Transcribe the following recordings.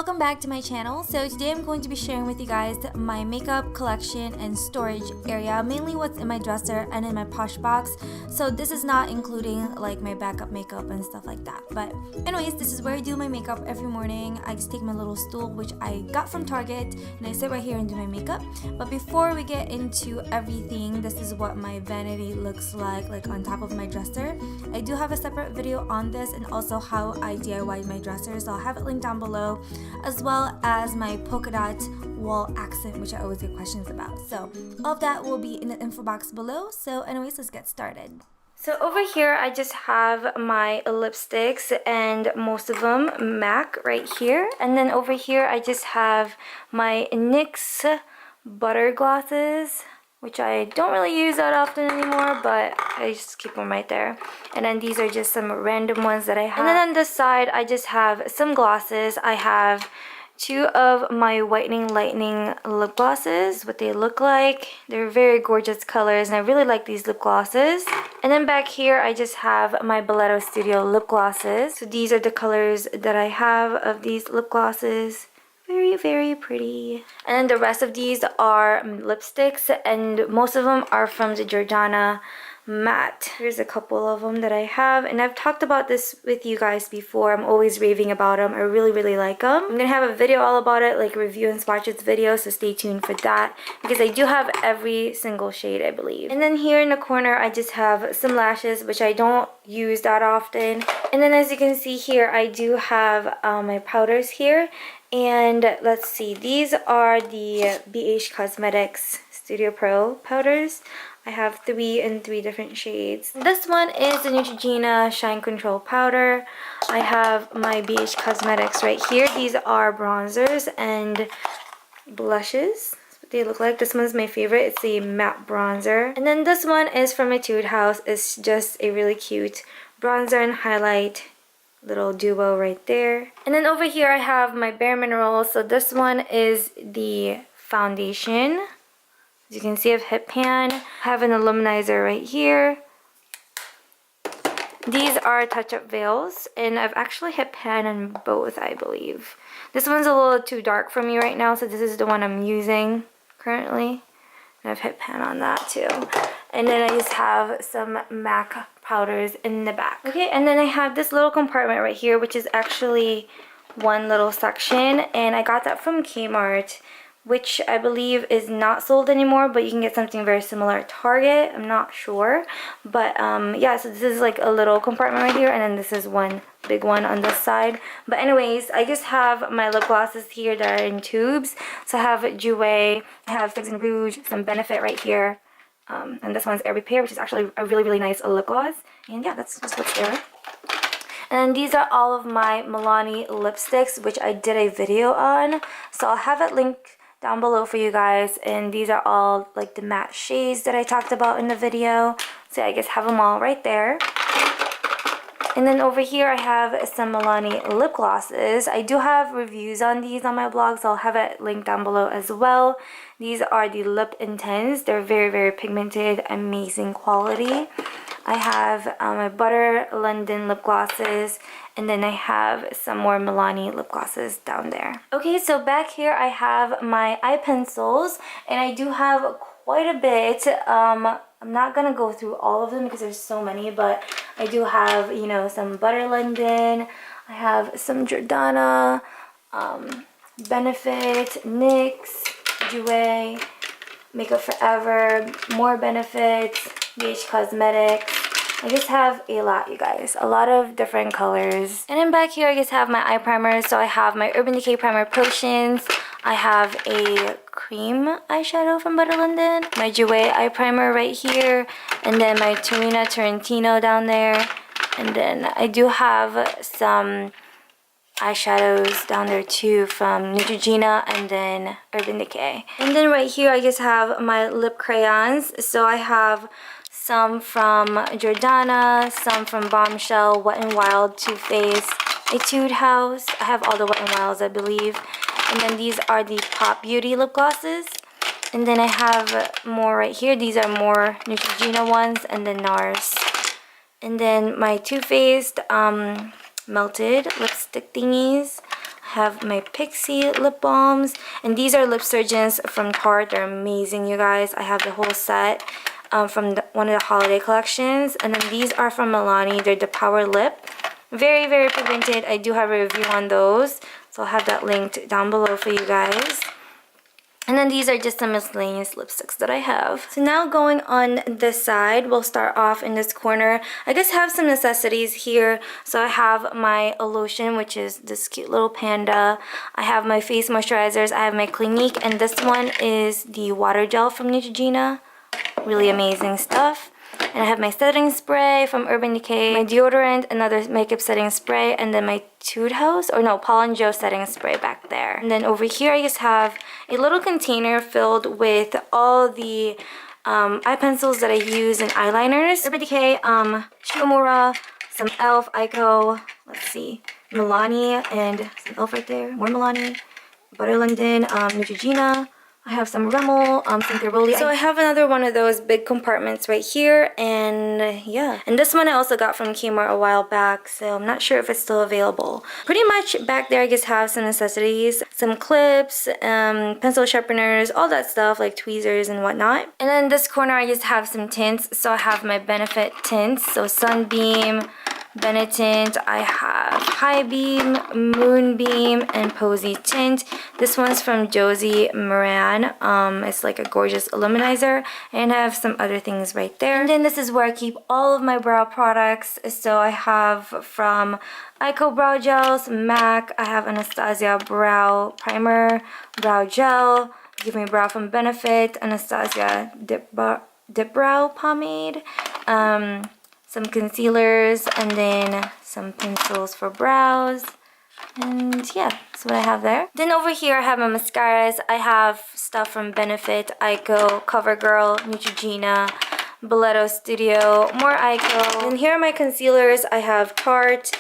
welcome back to my channel. So today I'm going to be sharing with you guys my makeup collection and storage area, mainly what's in my dresser and in my Posh box. So this is not including like my backup makeup and stuff like that. But anyways, this is where I do my makeup every morning. I just take my little stool, which I got from Target, and I sit right here and do my makeup. But before we get into everything, this is what my vanity looks like on top of my dresser. I do have a separate video on this and also how I DIY'd my dresser, so I'll have it linked down below, as well as my polka dot wall accent, which I always get questions about. So all of that will be in the info box below. So anyways, let's get started. So over here I just have my lipsticks, and most of them MAC right here. And then over here I just have my NYX butter glosses, which I don't really use that often anymore, but I just keep them right there. And then these are just some random ones that I have. And then on this side, I just have some glosses. I have two of my Whitening Lightning lip glosses, what they look like. They're very gorgeous colors, and I really like these lip glosses. And then back here, I just have my Balletto Studio lip glosses. So these are the colors that I have of these lip glosses. Very, very pretty. And then the rest of these are lipsticks, and most of them are from the Jordana matte. Here's a couple of them that I have, and I've talked about this with you guys before. I'm always raving about them. I really, really like them. I'm gonna have a video all about it, like review and swatches video, so stay tuned for that, because I do have every single shade, I believe. And then here in the corner, I just have some lashes, which I don't use that often. And then as you can see here, I do have my powders here. And let's see, these are the BH Cosmetics Studio Pro powders. I have three in three different shades. This one is the Neutrogena Shine Control powder. I have my BH Cosmetics right here. These are bronzers and blushes. That's what they look like. This one's my favorite. It's a matte bronzer. And then this one is from Etude House. It's just a really cute bronzer and highlight little duo right there. And then over here I have my Bare Minerals. So this one is the foundation. As you can see, I have Hip Pan. I have an illuminizer right here. These are touch-up veils, and I've actually Hip Pan on both, I believe. This one's a little too dark for me right now, so this is the one I'm using currently. And I've Hip Pan on that too. And then I just have some MAC powders in the back. Okay, and then I have this little compartment right here, which is actually one little section, and I got that from Kmart, which I believe is not sold anymore, but you can get something very similar at Target. I'm not sure, but yeah, so this is like a little compartment right here, and then this is one big one on this side. But anyways, I just have my lip glosses here that are in tubes. So I have Jouer, I have Figs and Rouge, some Benefit right here, and this one's Air Repair, which is actually a really, really nice lip gloss. And yeah, that's just what's there. And these are all of my Milani lipsticks, which I did a video on, so I'll have it linked down below for you guys. And these are all like the matte shades that I talked about in the video, so I just have them all right there. And then over here I have some Milani lip glosses. I do have reviews on these on my blog, so I'll have it linked down below as well. These are the Lip Intense. They're very, very pigmented, amazing quality. I have my Butter London lip glosses, and then I have some more Milani lip glosses down there. Okay, so back here I have my eye pencils, and I do have quite a bit. I'm not gonna go through all of them because there's so many, but I do have, you know, some Butter London, I have some Jordana, Benefit, NYX, Jouer, Makeup Forever, more Benefit, BH Cosmetics. I just have a lot, you guys, a lot of different colors. And then back here I just have my eye primers. So I have my Urban Decay Primer Potions, I have a cream eyeshadow from Butter London, my Jouer eye primer right here, and then my Tarina Tarantino down there. And then I do have some eyeshadows down there too from Neutrogena and then Urban Decay. And then right here I just have my lip crayons. So I have some from Jordana, some from Bombshell, Wet n Wild, Too Faced, Etude House. I have all the Wet n Wilds, I believe. And then these are the Pop Beauty lip glosses. And then I have more right here. These are more Neutrogena ones, and then NARS. And then my Too Faced melted lipstick thingies. I have my Pixie Lip Balms, and these are Lip Surgeons from Tarte. They're amazing, you guys. I have the whole set from one of the holiday collections. And then these are from Milani. They're the Power Lip. Very, very pigmented. I do have a review on those, so I'll have that linked down below for you guys. And then these are just some miscellaneous lipsticks that I have. So now going on this side, we'll start off in this corner. I just have some necessities here. So I have my lotion, which is this cute little panda. I have my face moisturizers. I have my Clinique, and this one is the water gel from Neutrogena. Really amazing stuff. And I have my setting spray from Urban Decay, my deodorant, another makeup setting spray, and then my Paul and Joe setting spray back there. And then over here I just have a little container filled with all the eye pencils that I use in eyeliners. Urban Decay, Shimura, some e.l.f., Ico, let's see, Milani, and some e.l.f. right there, more Milani, Butter London, Neutrogena. I have some Rimmel, some Thoroughly. So I have another one of those big compartments right here, and yeah. And this one I also got from Kmart a while back, so I'm not sure if it's still available. Pretty much back there I just have some necessities, some clips, pencil sharpeners, all that stuff like tweezers and whatnot. And then this corner I just have some tints, so I have my Benefit tints, so Sunbeam, Benetint, I have High Beam, Moonbeam, and Posy Tint. This one's from Josie Moran. It's like a gorgeous illuminizer, and I have some other things right there. And then this is where I keep all of my brow products. So I have from Ico Brow Gels, MAC, I have Anastasia Brow Primer, Brow Gel, Give Me Brow from Benefit, Anastasia Dip Brow Pomade, some concealers, and then some pencils for brows. And yeah, that's what I have there. Then over here I have my mascaras. I have stuff from Benefit, Ico, CoverGirl, Neutrogena, Balletto Studio, more Ico. And here are my concealers. I have Tarte,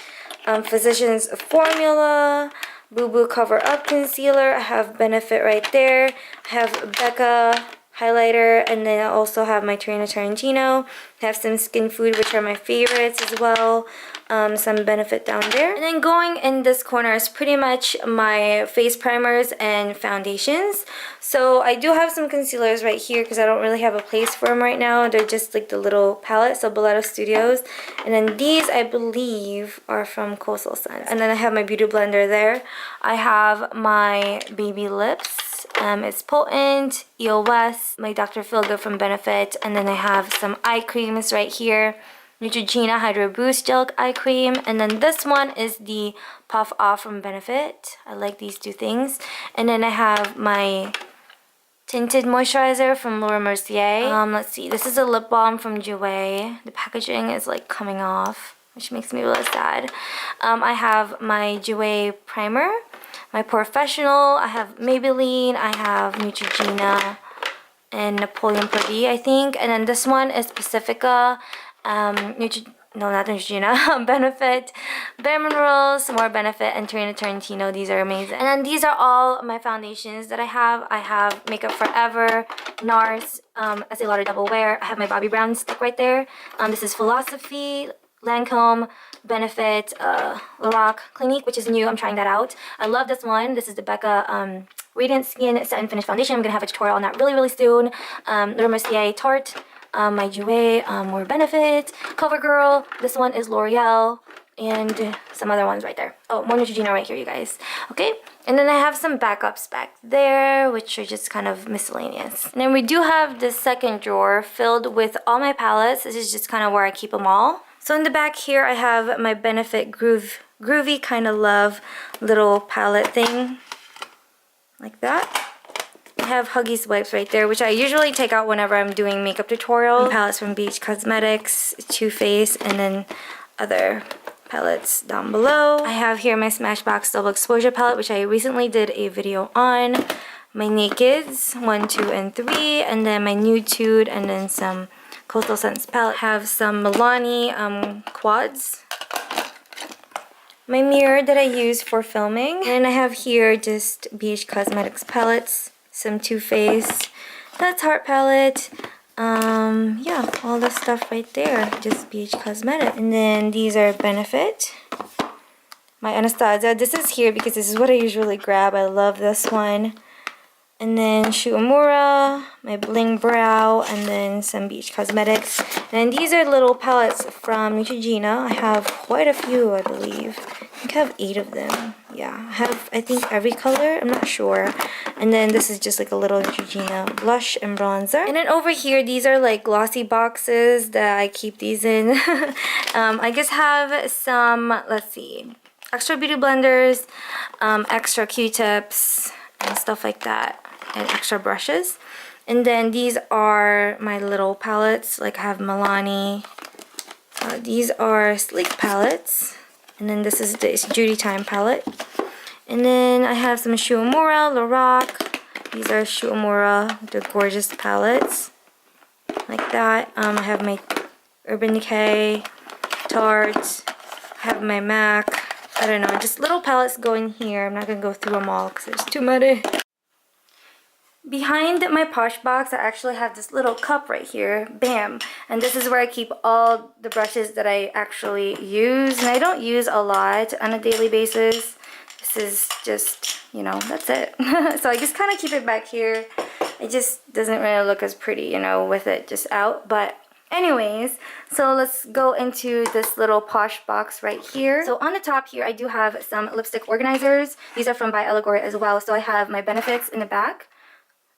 Physicians Formula, Boo Boo Cover Up Concealer. I have Benefit right there. I have Becca highlighter, and then I also have my Tarantino. I have some Skin Food, which are my favorites as well. Some Benefit down there. And then going in this corner is pretty much my face primers and foundations. So I do have some concealers right here because I don't really have a place for them right now. They're just like the little palette, so Balletto Studios. And then these I believe are from Coastal Scents. And then I have my beauty blender there. I have my baby lips. It's Potent, EOS, my Dr. Feelgood from Benefit, and then I have some eye creams right here. Neutrogena Hydro Boost Gel Eye Cream, and then this one is the Puff Off from Benefit. I like these two things. And then I have my tinted moisturizer from Laura Mercier. Let's see, this is a lip balm from Jouer. The packaging is like coming off, which makes me really sad. I have my Jouer primer, my Professional, I have Maybelline, I have Neutrogena, and Napoleon Perdue, I think. And then this one is Pacifica, no, not Neutrogena, Benefit, Bare Minerals, more Benefit, and Tarantino. These are amazing. And then these are all my foundations that I have. I have Makeup Forever, NARS, Estee Lauder Double Wear. I have my Bobbi Brown stick right there. This is Philosophy, Lancome, Benefit, Lorac, Clinique, which is new. I'm trying that out. I love this one. This is the Becca Radiant Skin Set and Finish Foundation. I'm going to have a tutorial on that really, really soon. Laura Mercier Tarte, my Jouer, more Benefit, CoverGirl. This one is L'Oreal, and some other ones right there. Oh, more Neutrogena right here, you guys. Okay, and then I have some backups back there, which are just kind of miscellaneous. And then we do have this second drawer filled with all my palettes. This is just kind of where I keep them all. So in the back here, I have my Benefit Groovy Kind of Love little palette thing, like that. I have Huggies wipes right there, which I usually take out whenever I'm doing makeup tutorials. Palettes from BH Cosmetics, Too Faced, and then other palettes down below. I have here my Smashbox Double Exposure palette, which I recently did a video on. My Nakeds, 1, 2, and 3, and then my Nude, and then some Coastal Scents palette. I have some Milani quads. My mirror that I use for filming. And I have here just BH Cosmetics palettes, some Too Faced, that's Heart palette. Yeah, all the stuff right there, just BH Cosmetics. And then these are Benefit, my Anastasia. This is here because this is what I usually grab. I love this one. And then Shuumura, my Bling Brow, and then some Beach Cosmetics. And these are little palettes from Neutrogena. I have quite a few, I believe. I think I have 8 of them. Yeah, I have, I think, every color. I'm not sure. And then this is just like a little Neutrogena blush and bronzer. And then over here, these are like glossy boxes that I keep these in. I just have some, let's see, extra beauty blenders, extra Q-tips, and stuff like that, and extra brushes. And then these are my little palettes. Like I have Milani. These are Sleek palettes. And then this is the Judy Time palette. And then I have some Shuumura, Lorac. These are Shuumura, the gorgeous palettes. Like that. I have my Urban Decay, Tarte. I have my MAC. I don't know, just little palettes going here. I'm not going to go through them all because there's too many. Behind my Posh box, I actually have this little cup right here. Bam! And this is where I keep all the brushes that I actually use. And I don't use a lot on a daily basis. This is just, you know, that's it. So I just kind of keep it back here. It just doesn't really look as pretty, you know, with it just out. But anyways, so let's go into this little Posh box right here. So on the top here, I do have some lipstick organizers. These are from By Allegory as well. So I have my Benefits in the back.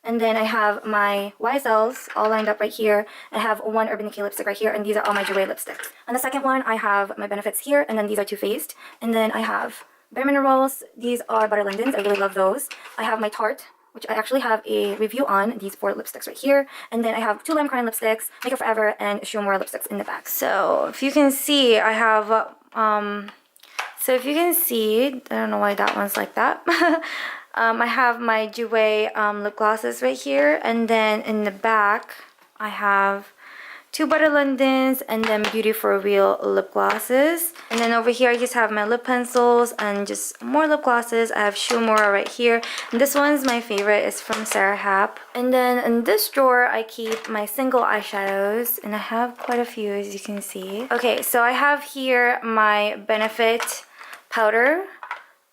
And then I have my YSLs all lined up right here. I have one Urban Decay lipstick right here, and these are all my Jouer lipsticks. On the second one, I have my Benefits here, and then these are Too Faced. And then I have Bare Minerals. These are Butter Lindens. I really love those. I have my Tarte, which I actually have a review on, these 4 lipsticks right here. And then I have 2 Lime Crime lipsticks, Makeup Forever, and Shuumura lipsticks in the back. So if you can see, I have, so if you can see, I don't know why that one's like that. I have my Jouer lip glosses right here. And then in the back, I have 2 Butter Londons and then Beauty for Real lip glosses. And then over here, I just have my lip pencils and just more lip glosses. I have Shuumura right here. And this one's my favorite. It's from Sarah Happ. And then in this drawer, I keep my single eyeshadows. And I have quite a few, as you can see. Okay, so I have here my Benefit powder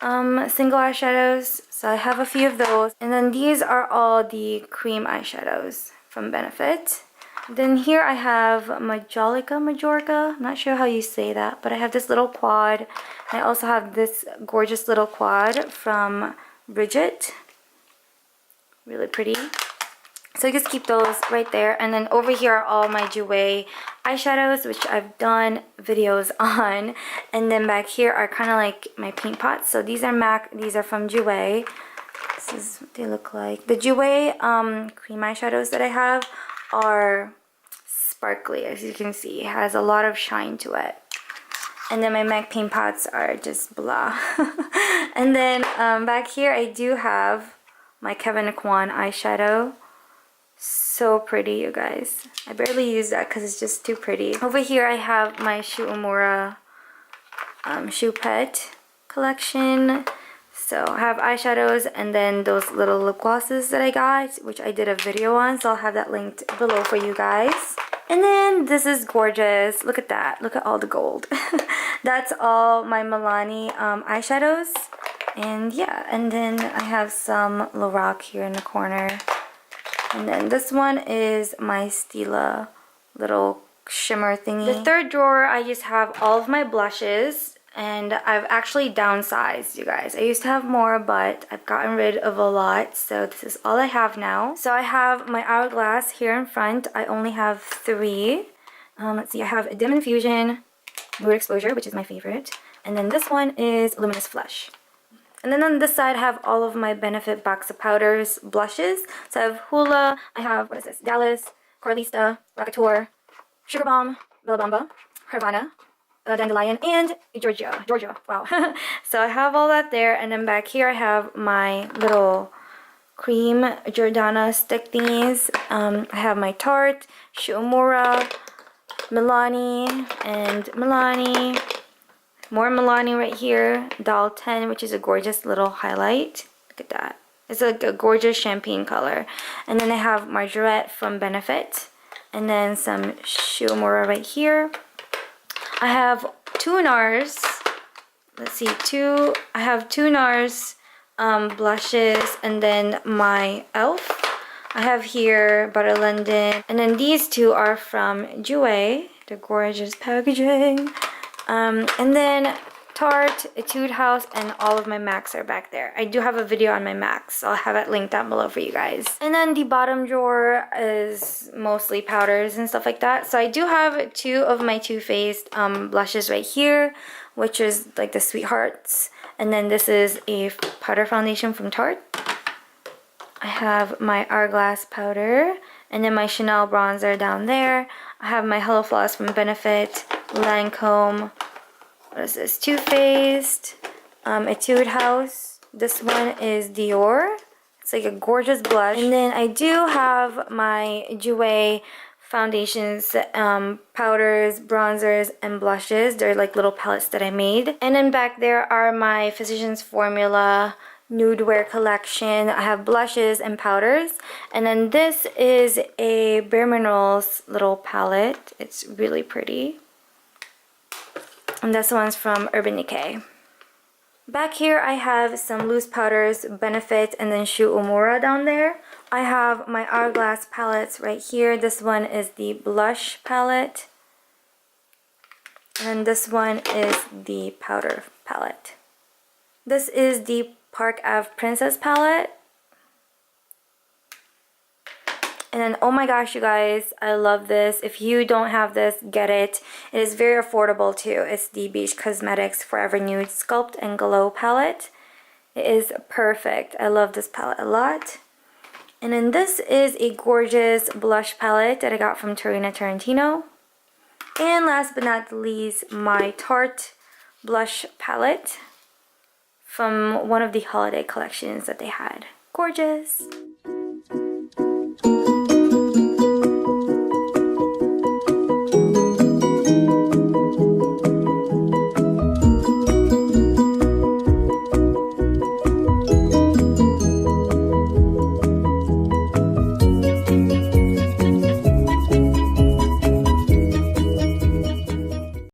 single eyeshadows. So I have a few of those. And then these are all the cream eyeshadows from Benefit. Then here I have Majorca. I'm not sure how you say that, but I have this little quad. And I also have this gorgeous little quad from Bridget. Really pretty. So I just keep those right there. And then over here are all my Jouer eyeshadows, which I've done videos on. And then back here are kind of like my paint pots. So these are MAC, these are from Jouer. This is what they look like. The Jouer cream eyeshadows that I have are sparkly, as you can see. It has a lot of shine to it. And then my MAC paint pots are just blah. And then back here I do have my Kevyn Aucoin eyeshadow. So pretty, you guys. I barely use that because it's just too pretty. Over here I have my Shuumura Shoe Pet collection. So I have eyeshadows and then those little lip glosses that I got, which I did a video on, so I'll have that linked below for you guys. And then this is gorgeous. Look at that. Look at all the gold. That's all my Milani eyeshadows. And yeah, and then I have some Lorac here in the corner. And then this one is my Stila little shimmer thingy. The third drawer, I just have all of my blushes. And I've actually downsized, you guys. I used to have more, but I've gotten rid of a lot. So this is all I have now. So I have my Hourglass here in front. I only have 3. Let's see, I have a Dim Infusion, Mood Exposure, which is my favorite. And then this one is Luminous Flush. And then on this side, I have all of my Benefit box of powders, blushes. So I have Hoola, I have, what is this, Dallas, Coralista, Rockateur, Sugar Bomb, Billabamba, Havana, Dandelion, and Georgia. Wow. So I have all that there. And then back here, I have my little cream Jordana stick thingies. I have my Tarte, Shuumura, Milani, and Milani. More Milani right here, Doll 10, which is a gorgeous little highlight. Look at that. It's like a gorgeous champagne color. And then I have Margarette from Benefit. And then some Shuumura right here. I have 2 NARS let's see, I have two NARS blushes, and then my e.l.f. I have here Butter London, and then these two are from Jouer. The gorgeous packaging. And then Tarte, Etude House, and all of my MACs are back there. I do have a video on my MACs, so I'll have it linked down below for you guys. And then the bottom drawer is mostly powders and stuff like that. So I do have two of my Too Faced blushes right here, which is like the Sweethearts. And then this is a powder foundation from Tarte. I have my Hourglass powder, and then my Chanel bronzer down there. I have my Hello Floss from Benefit, Lancome, what is this, Too Faced, Etude House. This one is Dior. It's like a gorgeous blush. And then I do have my Jouer foundations, powders, bronzers, and blushes. They're like little palettes that I made. And then back there are my Physicians Formula Nude Wear collection. I have blushes and powders. And then this is a Bare Minerals little palette. It's really pretty. And this one's from Urban Decay. Back here I have some loose powders, Benefit, and then Shu Uemura down there. I have my Hourglass palettes right here. This one is the blush palette. And this one is the powder palette. This is the Park Ave Princess palette. And then, oh my gosh, you guys, I love this. If you don't have this, get it. It is very affordable too. It's the Beach Cosmetics Forever Nude Sculpt and Glow palette. It is perfect. I love this palette a lot. And then this is a gorgeous blush palette that I got from Tarina Tarantino. And last but not least, my Tarte blush palette from one of the holiday collections that they had. Gorgeous.